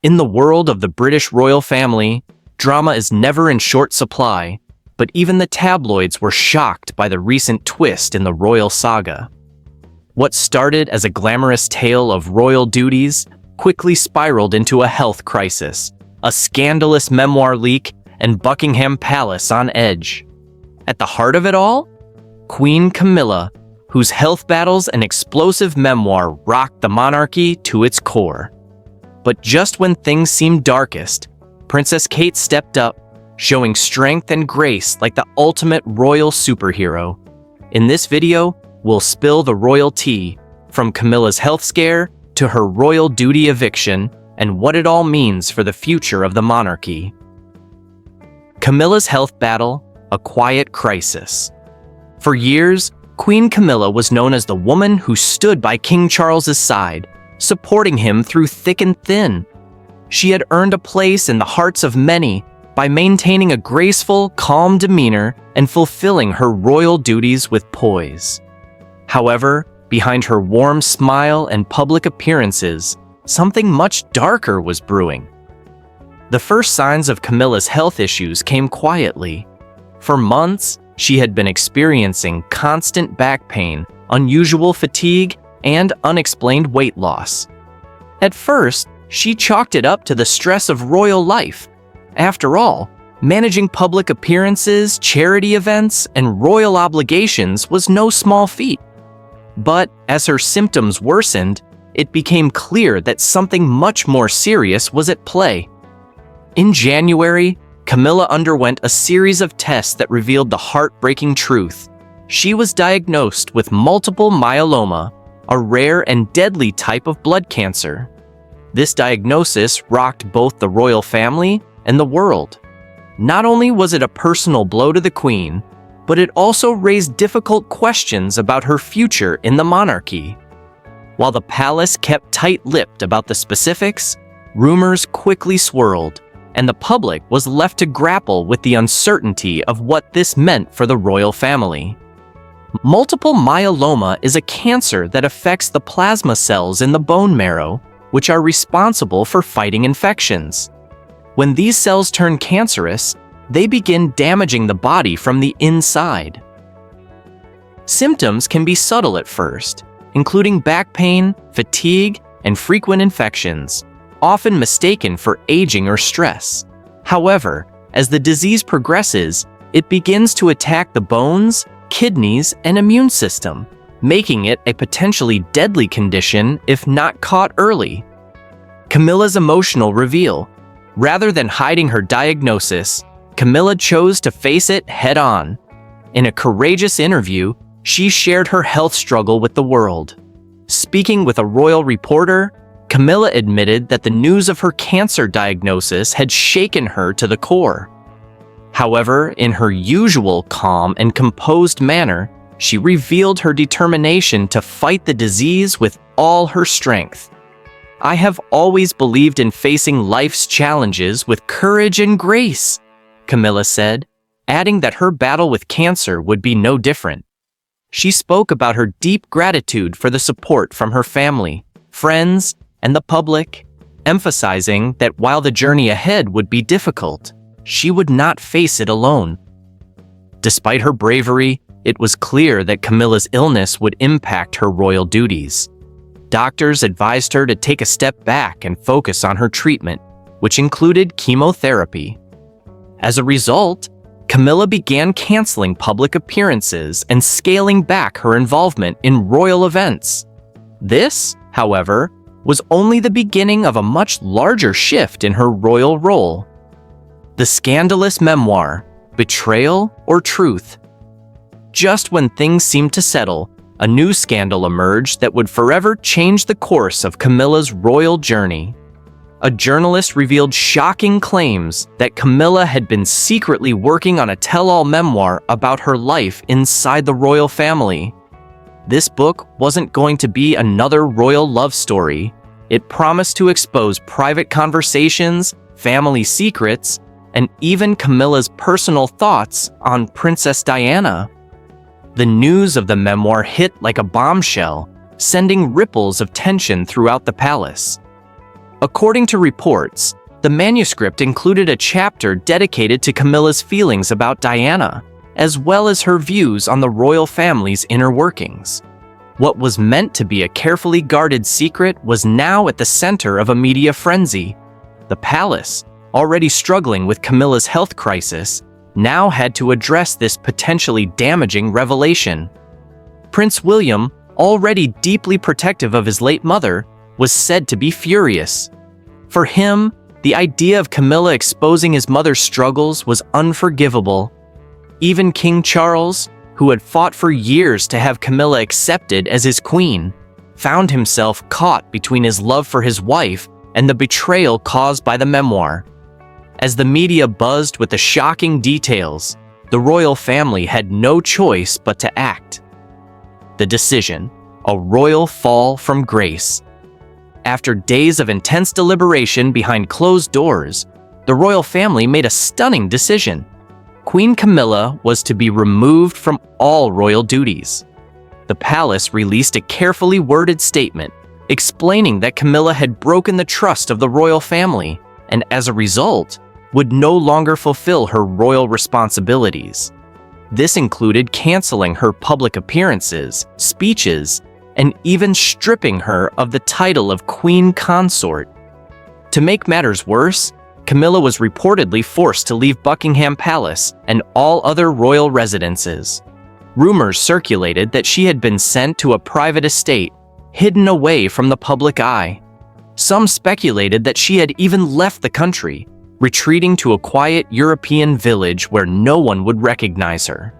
In the world of the British royal family, drama is never in short supply, but even the tabloids were shocked by the recent twist in the royal saga. What started as a glamorous tale of royal duties quickly spiraled into a health crisis, a scandalous memoir leak, and Buckingham Palace on edge. At the heart of it all, Queen Camilla, whose health battles and explosive memoir rocked the monarchy to its core. But just when things seemed darkest, Princess Kate stepped up, showing strength and grace like the ultimate royal superhero. In this video, we'll spill the royal tea, from Camilla's health scare to her royal duty eviction, and what it all means for the future of the monarchy. Camilla's health battle, a quiet crisis. For years, Queen Camilla was known as the woman who stood by King Charles's side, supporting him through thick and thin. She had earned a place in the hearts of many by maintaining a graceful, calm demeanor and fulfilling her royal duties with poise. However, behind her warm smile and public appearances, something much darker was brewing. The first signs of Camilla's health issues came quietly. For months, she had been experiencing constant back pain, unusual fatigue, and unexplained weight loss. At first, she chalked it up to the stress of royal life. After all, managing public appearances, charity events, and royal obligations was no small feat. But as her symptoms worsened, it became clear that something much more serious was at play. In January, Camilla underwent a series of tests that revealed the heartbreaking truth. She was diagnosed with multiple myeloma, a rare and deadly type of blood cancer. This diagnosis rocked both the royal family and the world. Not only was it a personal blow to the Queen, but it also raised difficult questions about her future in the monarchy. While the palace kept tight-lipped about the specifics, rumors quickly swirled, and the public was left to grapple with the uncertainty of what this meant for the royal family. Multiple myeloma is a cancer that affects the plasma cells in the bone marrow, which are responsible for fighting infections. When these cells turn cancerous, they begin damaging the body from the inside. Symptoms can be subtle at first, including back pain, fatigue, and frequent infections, often mistaken for aging or stress. However, as the disease progresses, it begins to attack the bones, kidneys, and immune system, making it a potentially deadly condition if not caught early. Camilla's emotional reveal. Rather than hiding her diagnosis, Camilla chose to face it head-on. In a courageous interview, she shared her health struggle with the world. Speaking with a royal reporter, Camilla admitted that the news of her cancer diagnosis had shaken her to the core. However, in her usual calm and composed manner, she revealed her determination to fight the disease with all her strength. "I have always believed in facing life's challenges with courage and grace," Camilla said, adding that her battle with cancer would be no different. She spoke about her deep gratitude for the support from her family, friends, and the public, emphasizing that while the journey ahead would be difficult, she would not face it alone. Despite her bravery, it was clear that Camilla's illness would impact her royal duties. Doctors advised her to take a step back and focus on her treatment, which included chemotherapy. As a result, Camilla began canceling public appearances and scaling back her involvement in royal events. This, however, was only the beginning of a much larger shift in her royal role. The scandalous memoir, Betrayal or Truth. Just when things seemed to settle, a new scandal emerged that would forever change the course of Camilla's royal journey. A journalist revealed shocking claims that Camilla had been secretly working on a tell-all memoir about her life inside the royal family. This book wasn't going to be another royal love story. It promised to expose private conversations, family secrets, and even Camilla's personal thoughts on Princess Diana. The news of the memoir hit like a bombshell, sending ripples of tension throughout the palace. According to reports, the manuscript included a chapter dedicated to Camilla's feelings about Diana, as well as her views on the royal family's inner workings. What was meant to be a carefully guarded secret was now at the center of a media frenzy. The palace, already struggling with Camilla's health crisis, now had to address this potentially damaging revelation. Prince William, already deeply protective of his late mother, was said to be furious. For him, the idea of Camilla exposing his mother's struggles was unforgivable. Even King Charles, who had fought for years to have Camilla accepted as his queen, found himself caught between his love for his wife and the betrayal caused by the memoir. As the media buzzed with the shocking details, the royal family had no choice but to act. The decision: a royal fall from grace. After days of intense deliberation behind closed doors, the royal family made a stunning decision. Queen Camilla was to be removed from all royal duties. The palace released a carefully worded statement explaining that Camilla had broken the trust of the royal family and, as a result, would no longer fulfill her royal responsibilities. This included canceling her public appearances, speeches, and even stripping her of the title of Queen Consort. To make matters worse, Camilla was reportedly forced to leave Buckingham Palace and all other royal residences. Rumors circulated that she had been sent to a private estate, hidden away from the public eye. Some speculated that she had even left the country, retreating to a quiet European village where no one would recognize her.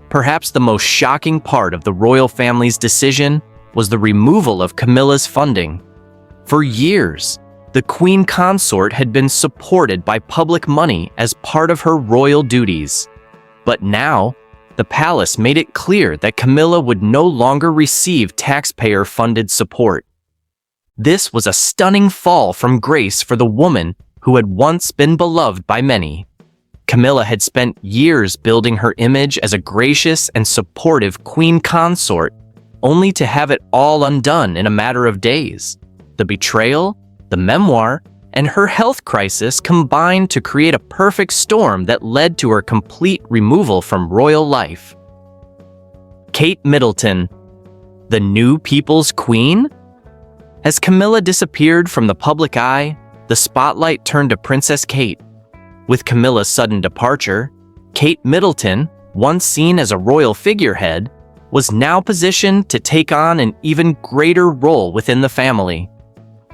Perhaps the most shocking part of the royal family's decision was the removal of Camilla's funding. For years, the Queen Consort had been supported by public money as part of her royal duties. But now, the palace made it clear that Camilla would no longer receive taxpayer-funded support. This was a stunning fall from grace for the woman who had once been beloved by many. Camilla had spent years building her image as a gracious and supportive queen consort, only to have it all undone in a matter of days. The betrayal, the memoir, and her health crisis combined to create a perfect storm that led to her complete removal from royal life. Kate Middleton, the new people's queen? As Camilla disappeared from the public eye, the spotlight turned to Princess Kate. With Camilla's sudden departure, Kate Middleton, once seen as a royal figurehead, was now positioned to take on an even greater role within the family.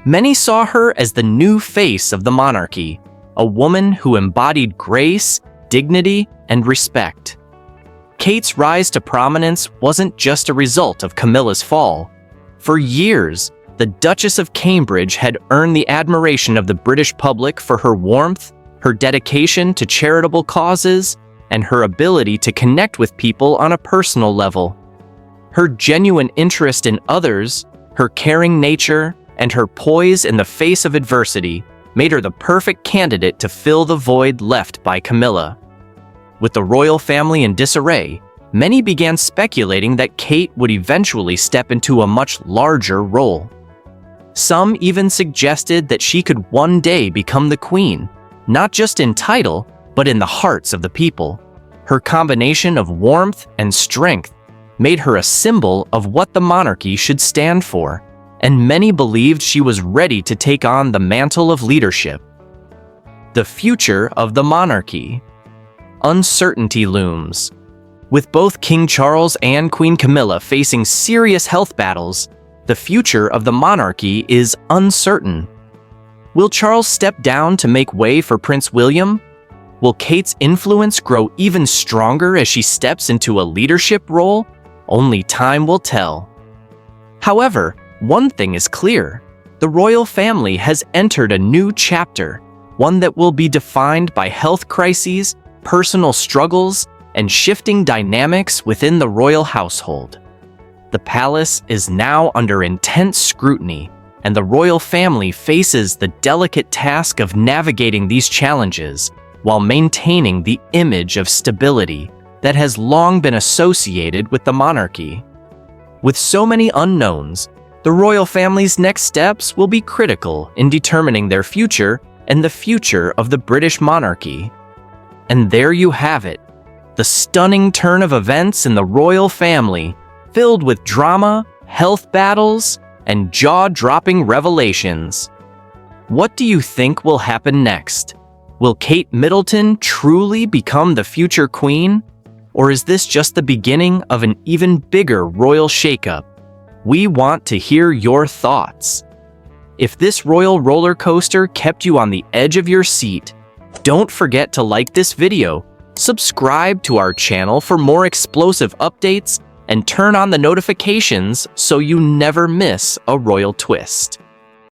Many saw her as the new face of the monarchy, a woman who embodied grace, dignity, and respect. Kate's rise to prominence wasn't just a result of Camilla's fall. For years, the Duchess of Cambridge had earned the admiration of the British public for her warmth, her dedication to charitable causes, and her ability to connect with people on a personal level. Her genuine interest in others, her caring nature, and her poise in the face of adversity made her the perfect candidate to fill the void left by Camilla. With the royal family in disarray, many began speculating that Kate would eventually step into a much larger role. Some even suggested that she could one day become the queen, not just in title, but in the hearts of the people. Her combination of warmth and strength made her a symbol of what the monarchy should stand for, and many believed she was ready to take on the mantle of leadership. The future of the monarchy. Uncertainty looms. With both King Charles and Queen Camilla facing serious health battles, the future of the monarchy is uncertain. Will Charles step down to make way for Prince William? Will Kate's influence grow even stronger as she steps into a leadership role? Only time will tell. However, one thing is clear: the royal family has entered a new chapter, one that will be defined by health crises, personal struggles, and shifting dynamics within the royal household. The palace is now under intense scrutiny, and the royal family faces the delicate task of navigating these challenges while maintaining the image of stability that has long been associated with the monarchy. With so many unknowns, The royal family's next steps will be critical in determining their future and the future of the British monarchy. And there you have it, the stunning turn of events in the royal family, filled with drama, health battles, and jaw-dropping revelations. What do you think will happen next? Will Kate Middleton truly become the future queen? Or is this just the beginning of an even bigger royal shakeup? We want to hear your thoughts. If this royal roller coaster kept you on the edge of your seat, don't forget to like this video, subscribe to our channel for more explosive updates, and turn on the notifications so you never miss a royal twist.